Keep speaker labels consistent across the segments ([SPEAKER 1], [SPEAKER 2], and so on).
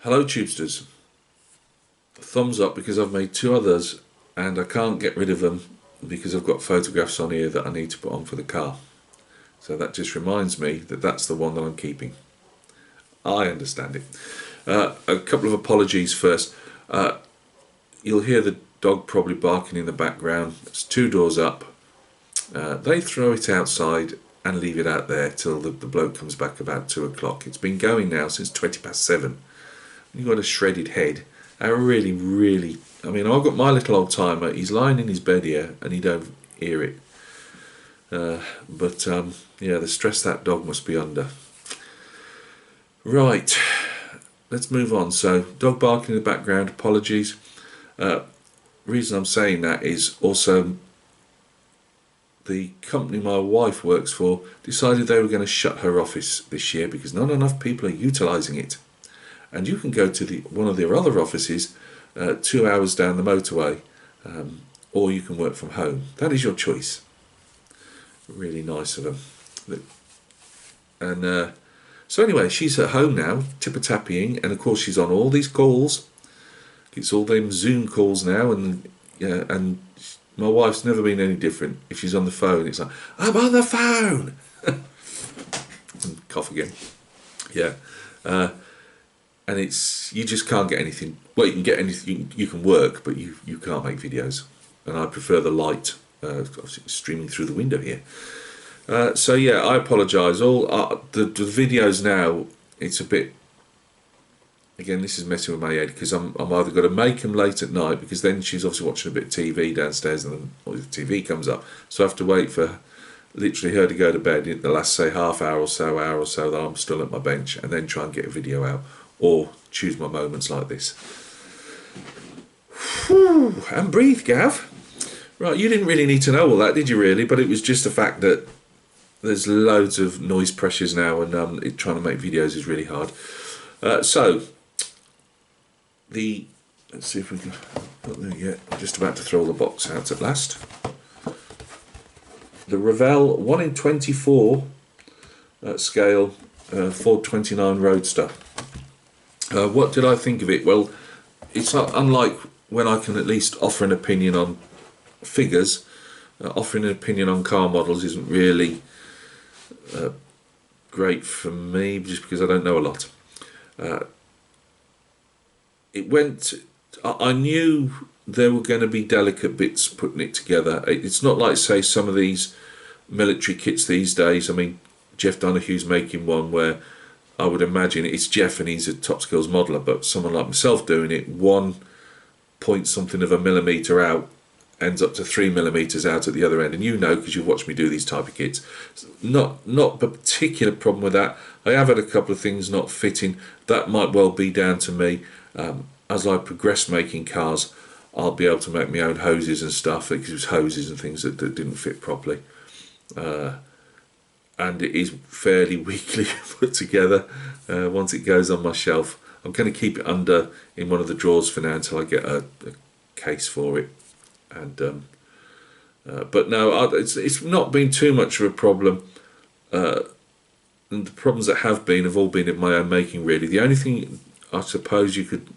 [SPEAKER 1] Hello Tubesters, thumbs up because I've made two others and I can't get rid of them because I've got photographs on here that I need to put on for the car. So that just reminds me that that's the one that I'm keeping. I understand it. A couple of apologies first. You'll hear the dog probably barking in the background. It's two doors up. They throw it outside and leave it out there till the bloke comes back about 2 o'clock. It's been going now since 7:20. You've got a shredded head. I really, I mean, I've got my little old timer. He's lying in his bed here and he don't hear it. Yeah, the stress that dog must be under. Right, let's move on. So, dog barking in the background, apologies. Reason I'm saying that is also the company my wife works for decided they were going to shut her office this year because not enough people are utilising it. And you can go to one of their other offices 2 hours down the motorway, or you can work from home. That is your choice. Really nice of them. And so anyway, she's at home now, tipper-tapping, and of course she's on all these calls. It's all them Zoom calls now, and my wife's never been any different. If she's on the phone, it's like, I'm on the phone! And cough again. Yeah. And you just can't get anything. Well, you can get anything, you can work, but you can't make videos. And I prefer the light streaming through the window here. So yeah, I apologise. All the videos now, it's a bit. Again, this is messing with my head because I'm either got to make them late at night because then she's obviously watching a bit of TV downstairs and then the TV comes up, so I have to wait for literally her to go to bed in the last say half hour or so that I'm still at my bench, and then try and get a video out. Or choose my moments like this. Whew, and breathe, Gav. Right, you didn't really need to know all that, did you really? But it was just the fact that there's loads of noise pressures now, and trying to make videos is really hard. Let's see if we can. There we go. Just about to throw the box out at last. The Revell 1 in 24 scale Ford 29 Roadster. What did I think of it? Well, it's not unlike when I can at least offer an opinion on figures. Offering an opinion on car models isn't really great for me, just because I don't know a lot. I knew there were going to be delicate bits putting it together. It's not like, say, some of these military kits these days. I mean, Jeff Donahue's making one where I would imagine it's Jeff and he's a top skills modeler, but someone like myself doing it, 1 point something of a millimetre out ends up to 3 millimetres out at the other end, and you know because you've watched me do these type of kits. Not a particular problem with that. I have had a couple of things not fitting. That might well be down to me. As I progress making cars, I'll be able to make my own hoses and stuff, because it was hoses and things that didn't fit properly. And it is fairly weakly put together once it goes on my shelf. I'm going to keep it in one of the drawers for now until I get a case for it. And but no, it's not been too much of a problem. And the problems that have all been in my own making, really. The only thing I suppose you could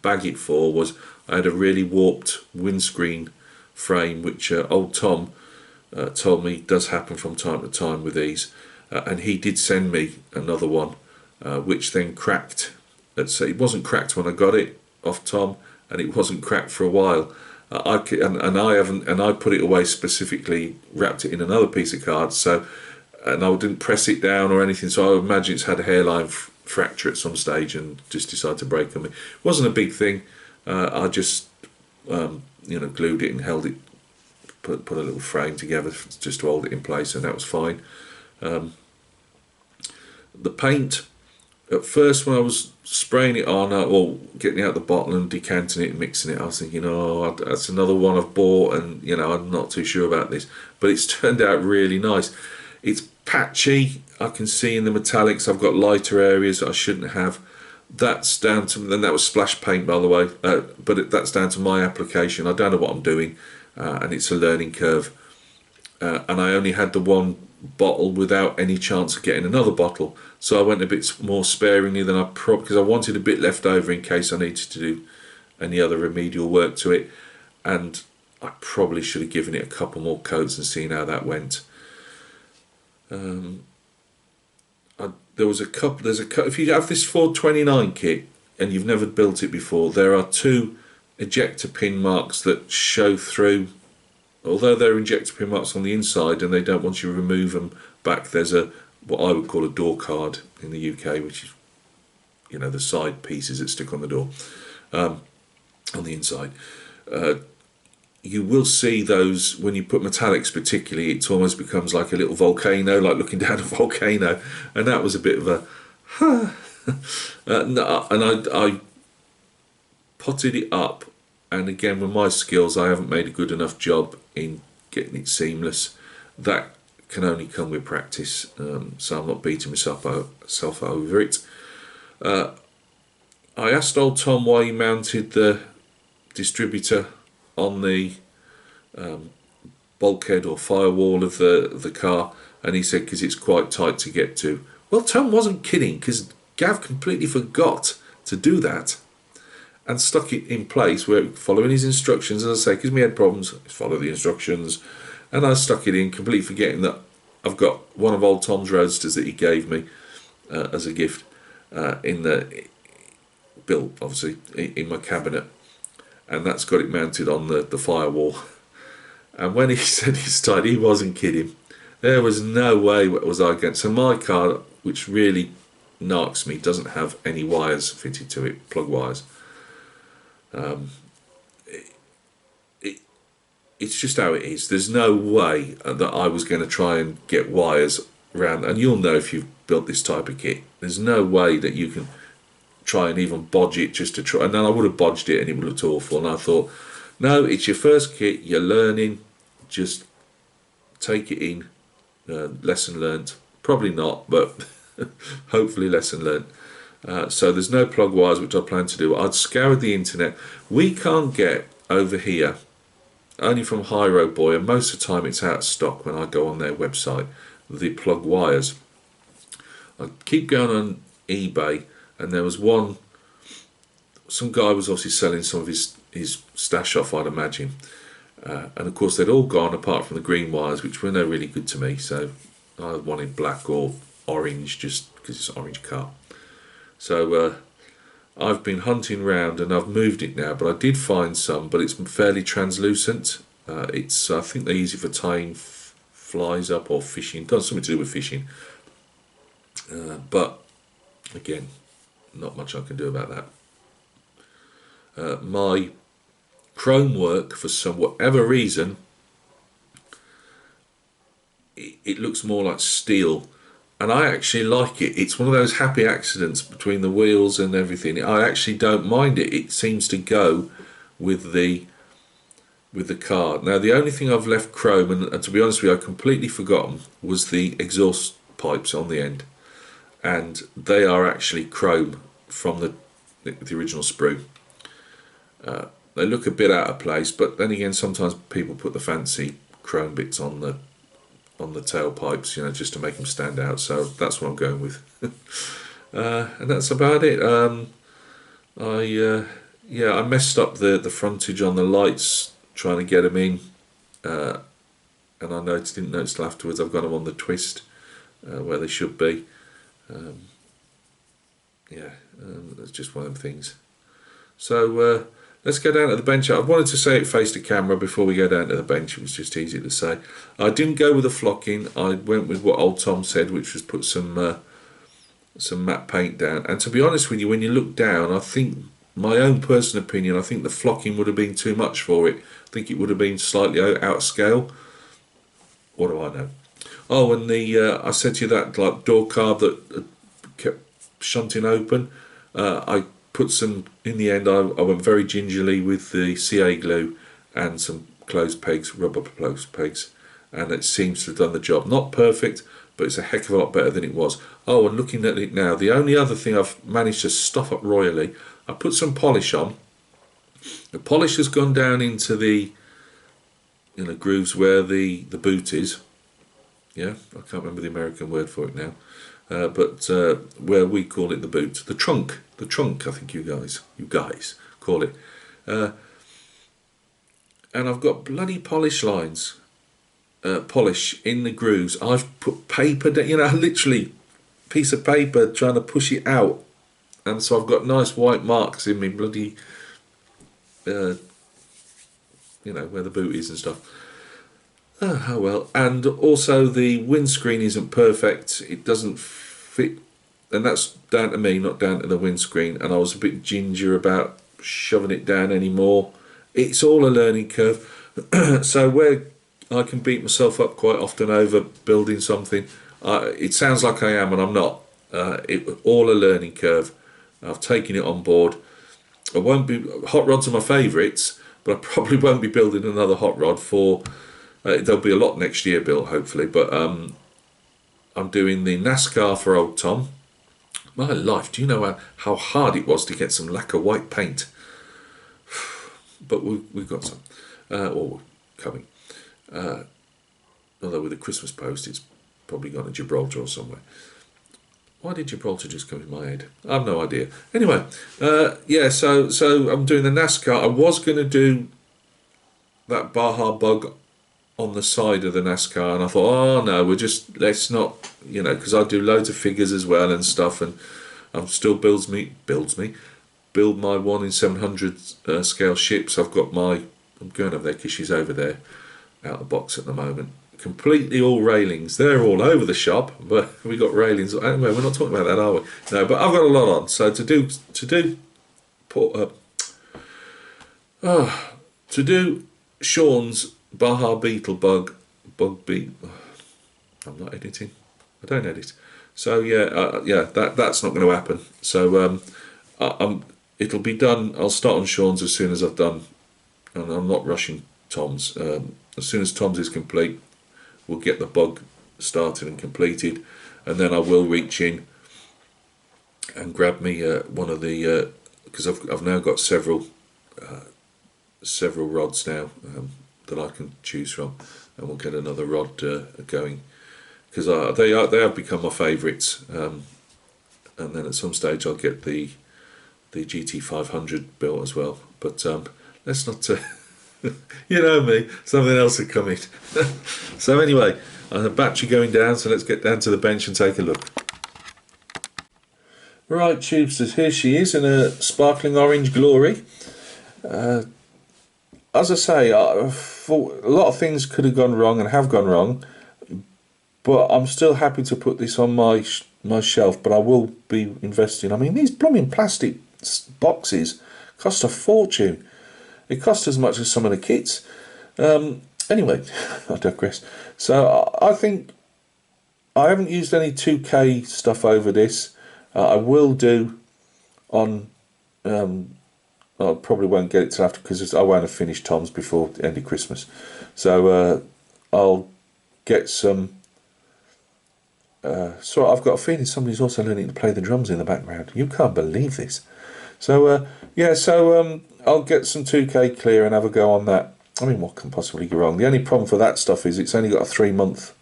[SPEAKER 1] bag it for was I had a really warped windscreen frame, which old Tom told me does happen from time to time with these, and he did send me another one, which then cracked. It wasn't cracked when I got it off Tom, and it wasn't cracked for a while. I put it away specifically, wrapped it in another piece of card, and I didn't press it down or anything. So I imagine it's had a hairline fracture at some stage and just decided to break on me. It wasn't a big thing. I just glued it and held it. Put a little frame together just to hold it in place, and that was fine. The paint, at first when I was spraying it on, or getting it out the bottle and decanting it and mixing it, I was thinking, oh, that's another one I've bought, and I'm not too sure about this. But it's turned out really nice. It's patchy. I can see in the metallics I've got lighter areas that I shouldn't have. That's down to, then that was splash paint, by the way, but that's down to my application. I don't know what I'm doing. And it's a learning curve, and I only had the one bottle without any chance of getting another bottle, So I went a bit more sparingly than I probably, because I wanted a bit left over in case I needed to do any other remedial work to it, and I probably should have given it a couple more coats and seen how that went. There's a couple. If you have this Ford 29 kit and you've never built it before, there are two ejector pin marks that show through. Although they're ejector pin marks on the inside and they don't want you to remove them back, there's what I would call a door card in the UK, which is, the side pieces that stick on the door, on the inside. You will see those when you put metallics, particularly. It almost becomes like a little volcano, like looking down a volcano, and that was a bit of a and I potted it up, and again, with my skills, I haven't made a good enough job in getting it seamless. That can only come with practice, so I'm not beating myself over it. I asked old Tom why he mounted the distributor on the bulkhead or firewall of the car, and he said because it's quite tight to get to. Well, Tom wasn't kidding, because Gav completely forgot to do that and stuck it in place where, following his instructions, as I say, because we had problems, follow the instructions, and I stuck it in, completely forgetting that I've got one of old Tom's Roadsters that he gave me as a gift built obviously in my cabinet, and that's got it mounted on the firewall. And when he said it's tight, he wasn't kidding. There was no way was I going. So my car, which really narks me, doesn't have any wires fitted to it, plug wires. It's just how it is. There's no way that I was going to try and get wires around, and you'll know if you've built this type of kit, there's no way that you can try and even bodge it just to try. And then I would have bodged it and it would have looked awful, and I thought, no, it's your first kit, you're learning, just take it in. Lesson learnt. Probably not, but hopefully lesson learnt. So there's no plug wires, which I plan to do. I'd scoured the internet. We can't get over here, only from High Road Boy, and most of the time it's out of stock when I go on their website, the plug wires. I keep going on eBay, and there was some guy was obviously selling some of his stash off, I'd imagine. And of course they'd all gone apart from the green wires, which were no really good to me, so I wanted black or orange just because it's an orange car. So I've been hunting round and I've moved it now, but I did find some, but it's fairly translucent. I think they use it for tying flies up or fishing. It does something to do with fishing, but again, not much I can do about that. My chrome work, for whatever reason, it looks more like steel, and I actually like it. It's one of those happy accidents between the wheels and everything. I actually don't mind it. It seems to go with the car. Now the only thing I've left chrome, and to be honest with you, I completely forgotten, was the exhaust pipes on the end, and they are actually chrome from the original sprue. They look a bit out of place, but then again, sometimes people put the fancy chrome bits on the tailpipes, just to make them stand out. So that's what I'm going with, and that's about it. I messed up the frontage on the lights trying to get them in, and I didn't notice till afterwards. I've got them on the twist where they should be. That's just one of them things. So let's go down to the bench. I wanted to say it face to camera before we go down to the bench. It was just easy to say. I didn't go with the flocking. I went with what old Tom said, which was put some matte paint down. And to be honest with you, when you look down, I think, my own personal opinion, I think the flocking would have been too much for it. I think it would have been slightly out of scale. What do I know? Oh, and I said to you that like door carb that kept shunting open. I put some, in the end I went very gingerly with the CA glue and some closed pegs, rubber closed pegs, and it seems to have done the job. Not perfect, but it's a heck of a lot better than it was. Oh, and looking at it now, the only other thing I've managed to stuff up royally, I put some polish on. The polish has gone down into the grooves where the boot is. Yeah, I can't remember the American word for it now. but where we call it the boot, the trunk, I think you guys call it. And I've got bloody polish lines, polish in the grooves. I've put paper, literally piece of paper trying to push it out, and so I've got nice white marks in me bloody, where the boot is and stuff. Oh well. And also the windscreen isn't perfect. It doesn't fit, and that's down to me, not down to the windscreen. And I was a bit ginger about shoving it down anymore. It's all a learning curve. So where I can beat myself up quite often over building something, it sounds like I am, and I'm not. All a learning curve. I've taken it on board. I won't be. Hot rods are my favourites, but I probably won't be building another hot rod for. There'll be a lot next year built, hopefully, but I'm doing the NASCAR for old Tom. My life, do you know how hard it was to get some lacquer white paint? But we've got some, or coming. Although with the Christmas post, it's probably gone to Gibraltar or somewhere. Why did Gibraltar just come in my head? I have no idea. Anyway, so I'm doing the NASCAR. I was going to do that Baja bug on the side of the NASCAR, and I thought, oh no, let's not, because I do loads of figures as well and stuff, and I'm still build my 1 in 700 scale ships. I'm going over there because she's over there out of the box at the moment. Completely all railings. They're all over the shop, but we got railings. Anyway, we're not talking about that, are we? No, but I've got a lot on. So to do Sean's Baja Beetle bug beat. I'm not editing. I don't edit. So that's not going to happen. So it'll be done. I'll start on Sean's as soon as I've done, and I'm not rushing Tom's. As soon as Tom's is complete, we'll get the bug started and completed, and then I will reach in and grab me one of the, because I've now got several rods now that I can choose from, and we'll get another rod going, because they have become my favourites, and then at some stage I'll get the GT500 built as well. But let's not. You know me, something else is coming. So anyway, the battery going down, so let's get down to the bench and take a look. Right, Tubesters, here she is in a sparkling orange glory. As I say, I thought a lot of things could have gone wrong and have gone wrong, but I'm still happy to put this on my shelf, but I will be investing. I mean, these blooming plastic boxes cost a fortune. It cost as much as some of the kits. Anyway, I digress. So I think I haven't used any 2K stuff over this. I will do on. I probably won't get it till after, because I won't have finished Tom's before the end of Christmas. So I'll get some. So I've got a feeling somebody's also learning to play the drums in the background. You can't believe this. So I'll get some 2K clear and have a go on that. I mean, what can possibly go wrong? The only problem for that stuff is it's only got a 3-month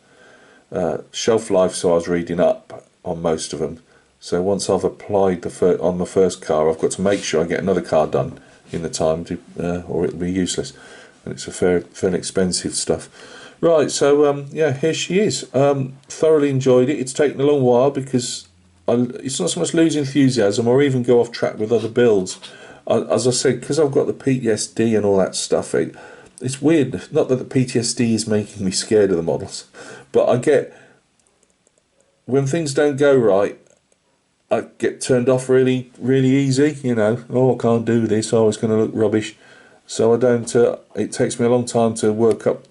[SPEAKER 1] shelf life, so I was reading up on most of them. So once I've applied on the first car, I've got to make sure I get another car done in the time, or it'll be useless. And it's a fairly expensive stuff. Right, so here she is. Thoroughly enjoyed it. It's taken a long while because it's not so much lose enthusiasm or even go off track with other builds. As I said, because I've got the PTSD and all that stuff, it's weird. Not that the PTSD is making me scared of the models, but I get, when things don't go right, I get turned off really, really easy. Oh, I can't do this. Oh, it's going to look rubbish. So I don't. It takes me a long time to work up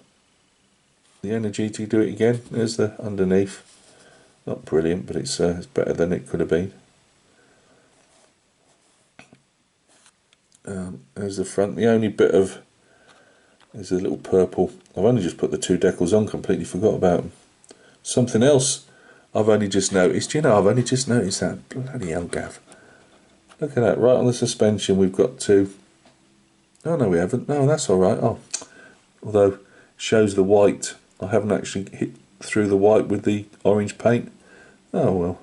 [SPEAKER 1] the energy to do it again. There's the underneath. Not brilliant, but it's better than it could have been. There's the front. The only bit of there's a little purple. I've only just put the 2 decals on. Completely forgot about them. Something else I've only just noticed. I've only just noticed that. Bloody hell, Gav. Look at that. Right on the suspension, we've got 2. Oh no, we haven't. No, that's all right. Oh, although it shows the white. I haven't actually hit through the white with the orange paint. Oh well,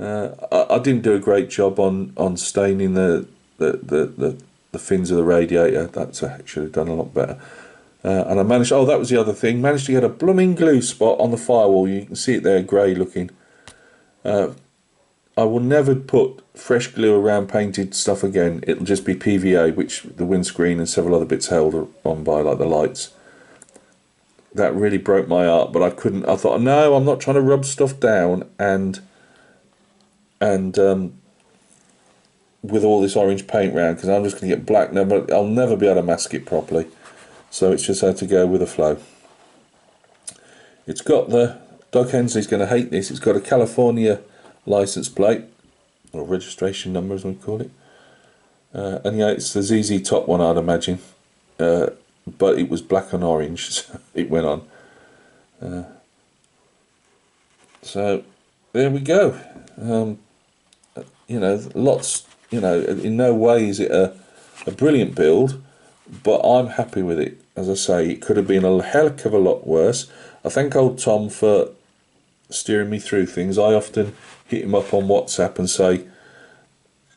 [SPEAKER 1] I didn't do a great job on staining the fins of the radiator. That's I should have done a lot better. And I managed. Oh, that was the other thing. Managed to get a blooming glue spot on the firewall. You can see it there, grey looking. I will never put fresh glue around painted stuff again. It'll just be PVA, which the windscreen and several other bits held on by, like the lights. That really broke my heart, but I couldn't. I thought, no, I'm not trying to rub stuff down and with all this orange paint round, because I'm just going to get black now, but I'll never be able to mask it properly. So it's just had to go with the flow. It's got the, Doug Hensley's going to hate this, it's got a California license plate, or registration number as we call it. And yeah, it's the ZZ Top one, I'd imagine. But it was black and orange, so it went on. So there we go. You know, lots, you know, in no way is it a brilliant build, but I'm happy with it. As I say, it could have been a heck of a lot worse. I thank old Tom for steering me through things. I often hit him up on WhatsApp and say,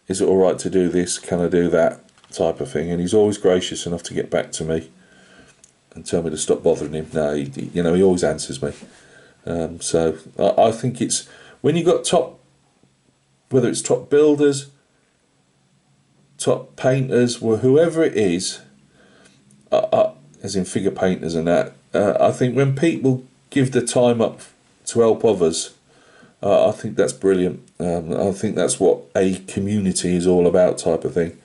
[SPEAKER 1] is it alright to do this, can I do that, type of thing, and he's always gracious enough to get back to me and tell me to stop bothering him. No, you know, he always answers me. So I think it's, when you've got top, whether it's top builders, top painters, or whoever it is, as in figure painters and that, I think when people give the time up to help others, I think that's brilliant. I think that's what a community is all about, type of thing.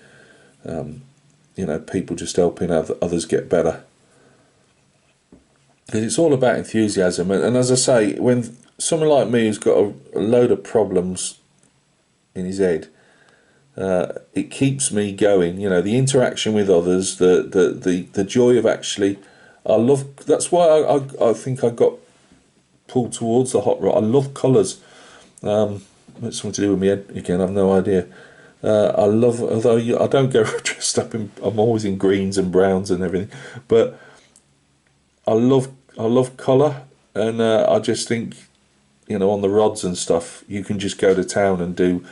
[SPEAKER 1] You know, people just helping others get better. Because it's all about enthusiasm. And as I say, when someone like me who's got a load of problems in his head, it keeps me going. You know, the interaction with others, the joy of actually, I love. That's why I think I got pulled towards the hot rod. I love colours. It's something to do with me head again. I've no idea. I love, although I don't go dressed up in. I'm always in greens and browns and everything, but I love colour, and I just think, you know, on the rods and stuff, you can just go to town and do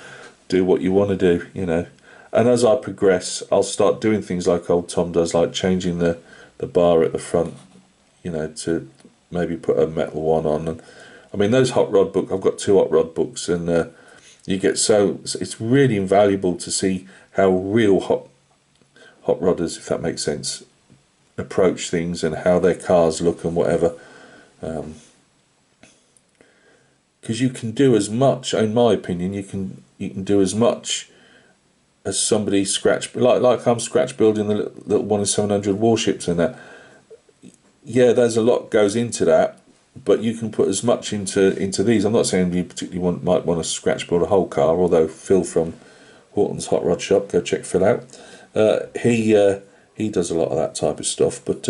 [SPEAKER 1] what you want to do, you know. And as I progress, I'll start doing things like old Tom does, like changing the bar at the front, you know, to maybe put a metal one on. And I mean, those hot rod books, I've got 2 hot rod books, and you get it's really invaluable to see how real hot rodders, if that makes sense, approach things and how their cars look and whatever. Because you can do as much, in my opinion, you can do as much as somebody scratch, like I'm scratch building the little 1 in 700 warships and that. Yeah, there's a lot goes into that, but you can put as much into these. I'm not saying you particularly might want to scratch build a whole car, although Phil from Horton's Hot Rod Shop, go check Phil out. He does a lot of that type of stuff. But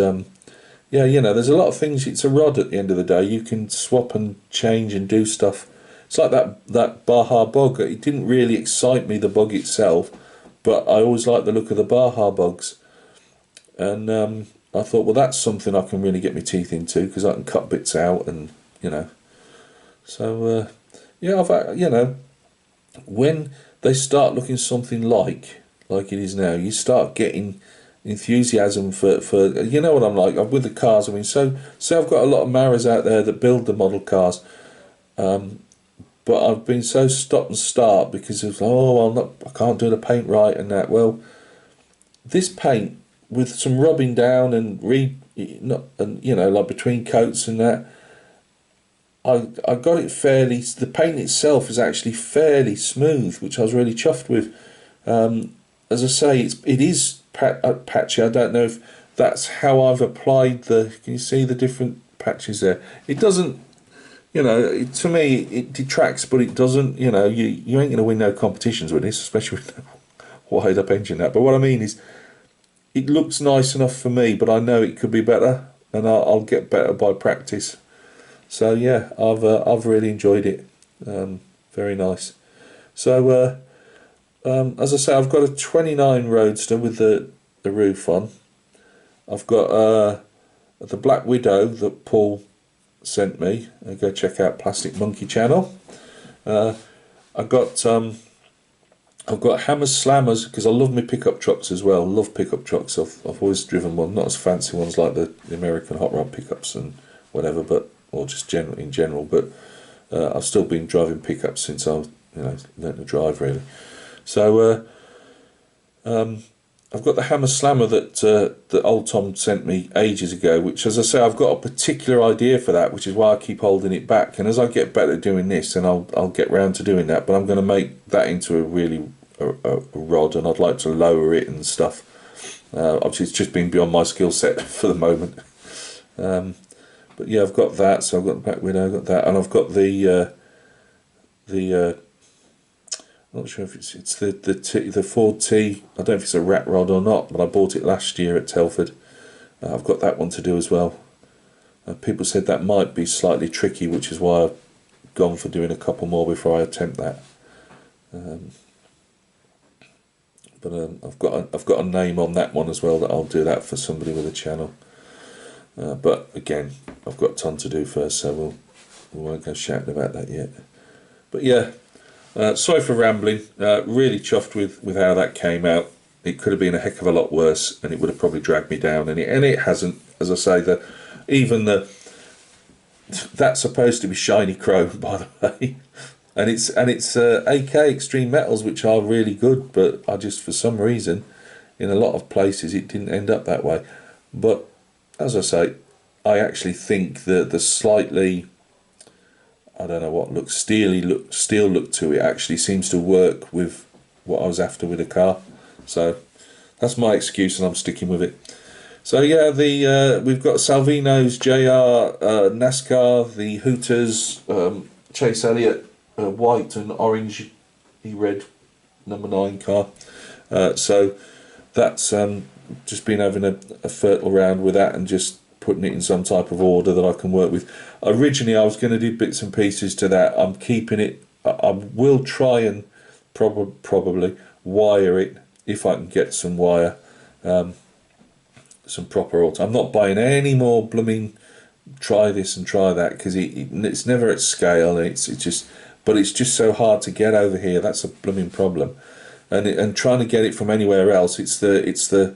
[SPEAKER 1] yeah, you know, there's a lot of things. It's a rod at the end of the day. You can swap and change and do stuff. It's like that Baja bug. It didn't really excite me, the bug itself, but I always liked the look of the Baja bugs. And I thought, well, that's something I can really get my teeth into, because I can cut bits out, and you know. So yeah, you know, when they start looking something like it is now, you start getting enthusiasm for you know what I'm like with the cars. I mean, so I've got a lot of Maras out there that build the model cars, but I've been so stop and start because of, I can't do the paint right and that. Well, this paint, with some rubbing down and you know, like between coats and that, I got it fairly. The paint itself is actually fairly smooth, which I was really chuffed with. As I say, it is patchy. I don't know if that's how I've applied the. Can you see the different patches there? It doesn't. You know, to me, it detracts, but it doesn't. You know, you ain't going to win no competitions with this, especially with the wide up engine. That. But what I mean is, it looks nice enough for me, but I know it could be better, and I'll get better by practice. So yeah, I've really enjoyed it. Very nice. So as I say, I've got a 29 Roadster with the roof on. I've got the Black Widow that Paul sent me. Go check out Plastic Monkey channel. I've got Hammer Slammers because I love my pickup trucks as well. Love pickup trucks. I've always driven one, not as fancy ones like the American hot rod pickups and whatever, but or just in general. But I've still been driving pickups since I was, learned to drive really. So I've got the Hammer Slammer that old Tom sent me ages ago, which, as I say, I've got a particular idea for that, which is why I keep holding it back. And as I get better at doing this, then I'll get round to doing that. But I'm going to make that into a really a rod, and I'd like to lower it and stuff. Obviously, it's just been beyond my skill set for the moment. But yeah, I've got that. So I've got the back window, I've got that, and I've got the I'm not sure if it's the Ford T. I don't know if it's a rat rod or not, but I bought it last year at Telford. I've got that one to do as well. People said that might be slightly tricky, which is why I've gone for doing a couple more before I attempt that. But I've got a name on that one as well, that I'll do that for somebody with a channel. But again, I've got a ton to do first, so we won't go shouting about that yet. But yeah. Sorry for rambling. Really chuffed with how that came out. It could have been a heck of a lot worse, and it would have probably dragged me down. And it hasn't. As I say, that's supposed to be shiny chrome, by the way, and it's AK Extreme Metals, which are really good. But I just, for some reason, in a lot of places, it didn't end up that way. But as I say, I actually think that the slightly, I don't know what steel look to it actually seems to work with what I was after with the car. So that's my excuse, and I'm sticking with it. So yeah, we've got Salvino's JR NASCAR, the Hooters Chase Elliott white and orange red #9 car. So that's just been having a fertile round with that and just putting it in some type of order that I can work with. Originally I was going to do bits and pieces to that. I'm keeping it. I will try and probably wire it if I can get some wire, some proper auto. I'm not buying any more blooming try this and try that, because it's never at scale. It's just so hard to get over here. That's a blooming problem, and trying to get it from anywhere else. It's the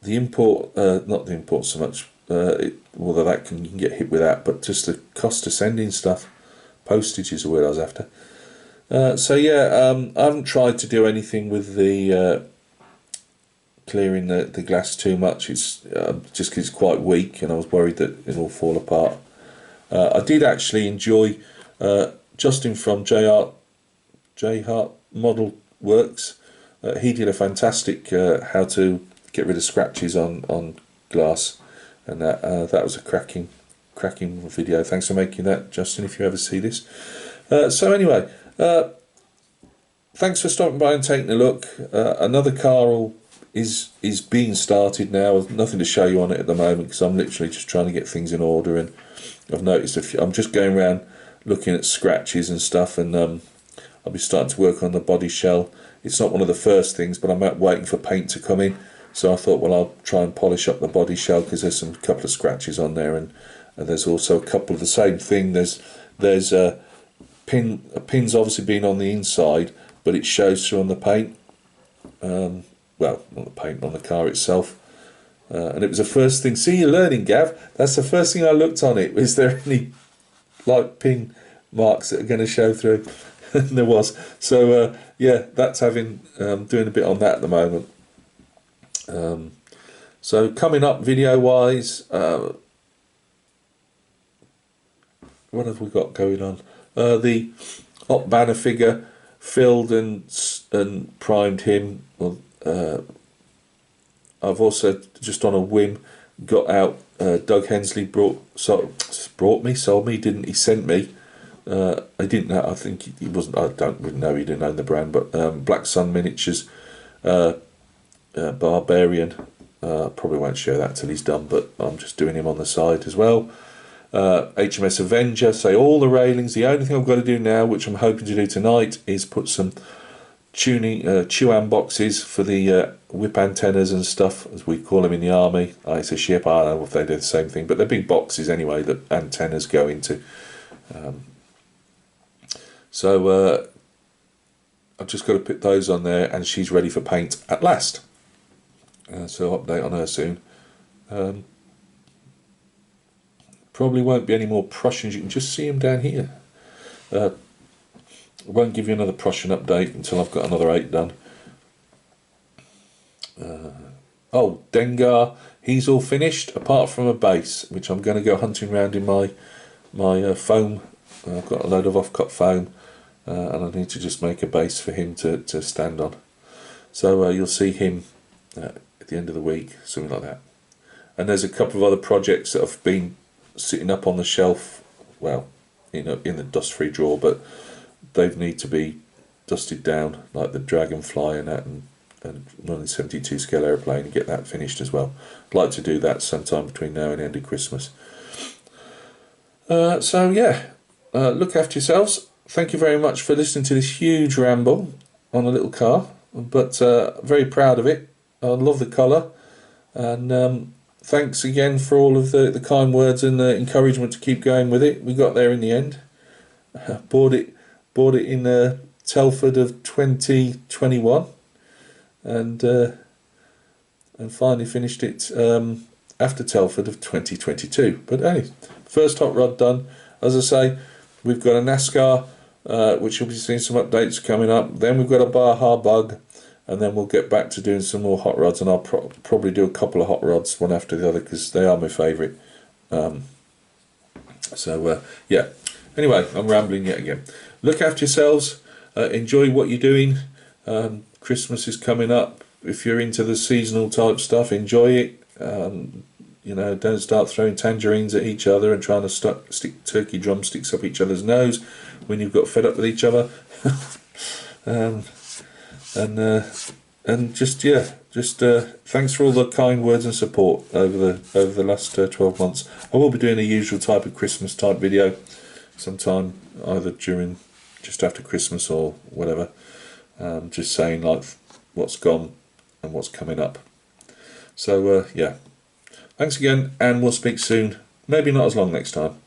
[SPEAKER 1] import, not the import so much. Although that you can get hit with that, but just the cost of sending stuff, postage is the word I was after. So yeah, I haven't tried to do anything with the clearing the glass too much. It's just because it's quite weak, and I was worried that it'll fall apart. I did actually enjoy Justin from J Hart Model Works. He did a fantastic how to get rid of scratches on glass. And that was a cracking video. Thanks for making that, Justin, if you ever see this. So anyway, thanks for stopping by and taking a look. Another car is being started now. There's nothing to show you on it at the moment, because I'm literally just trying to get things in order, and I've noticed I'm just going around looking at scratches and stuff, and I'll be starting to work on the body shell. It's not one of the first things, but I'm waiting for paint to come in. So I thought, well, I'll try and polish up the body shell, because there's a couple of scratches on there, and there's also a couple of the same thing. There's pins obviously being on the inside, but it shows through on the paint. Well, not the paint, on the car itself. And it was the first thing. See, you're learning, Gav. That's the first thing I looked on it. Is there any pin marks that are going to show through? And there was. So yeah, that's doing a bit on that at the moment. So coming up video wise, what have we got going on? The hot banner figure, filled and primed him. Well, I've also, just on a whim, got out Doug Hensley sold me, didn't he? Sent me. I didn't know. I think he wasn't. I don't really know. He didn't own the brand, but Black Sun Miniatures. Barbarian, probably won't show that till he's done, but I'm just doing him on the side as well. HMS Avenger, say all the railings. The only thing I've got to do now, which I'm hoping to do tonight, is put some Chewan boxes for the whip antennas and stuff, as we call them in the army. It's a ship, I don't know if they do the same thing, but they're big boxes anyway that antennas go into. So I've just got to put those on there, and she's ready for paint at last. So I'll update on her soon. Probably won't be any more Prussians. You can just see them down here. I won't give you another Prussian update until I've got another 8 done. Oh, Dengar, he's all finished apart from a base, which I'm going to go hunting around in my foam. I've got a load of off-cut foam, and I need to just make a base for him to stand on. So you'll see him at the end of the week, something like that. And there's a couple of other projects that have been sitting up on the shelf, well, in the dust-free drawer, but they need to be dusted down, like the Dragonfly and that, and running 72 scale aeroplane, and get that finished as well. I'd like to do that sometime between now and the end of Christmas. So yeah, look after yourselves. Thank you very much for listening to this huge ramble on a little car, but very proud of it. I love the colour, and thanks again for all of the kind words and the encouragement to keep going with it. We got there in the end. Bought it in Telford of 2021, and finally finished it after Telford of 2022. But anyway, first hot rod done. As I say, we've got a NASCAR, which you'll be seeing some updates coming up. Then we've got a Baja Bug, and then we'll get back to doing some more hot rods, and I'll probably do a couple of hot rods one after the other, because they are my favourite. Yeah. Anyway, I'm rambling yet again. Look after yourselves. Enjoy what you're doing. Christmas is coming up. If you're into the seasonal type stuff, enjoy it. Don't start throwing tangerines at each other and trying to stick turkey drumsticks up each other's nose when you've got fed up with each other. Thanks for all the kind words and support over the last 12 months. I will be doing a usual type of Christmas type video sometime, either just after Christmas or whatever. Just saying like what's gone and what's coming up. So yeah, thanks again, and we'll speak soon. Maybe not as long next time.